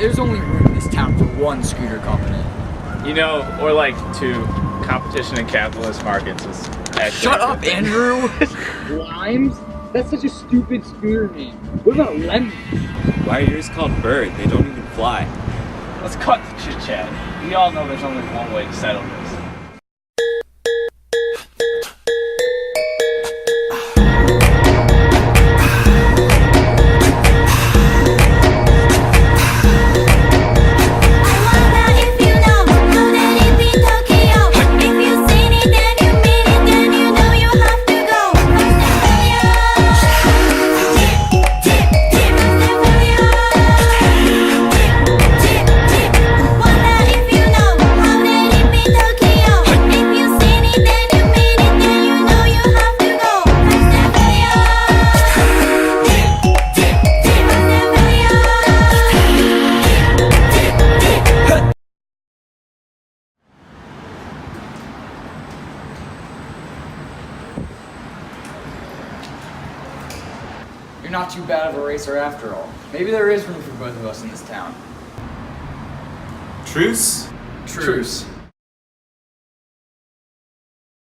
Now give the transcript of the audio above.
There's only room in this town for one scooter company. You know, or like two. Competition in capitalist markets is actually. Shut up, Andrew! Limes? That's such a stupid scooter name. What about lemons? Why are yours called Bird? They don't even fly. Let's cut the chit chat. We all know there's only one way to settle this. You're not too bad of a racer after all. Maybe there is room for both of us in this town. Truce? Truce.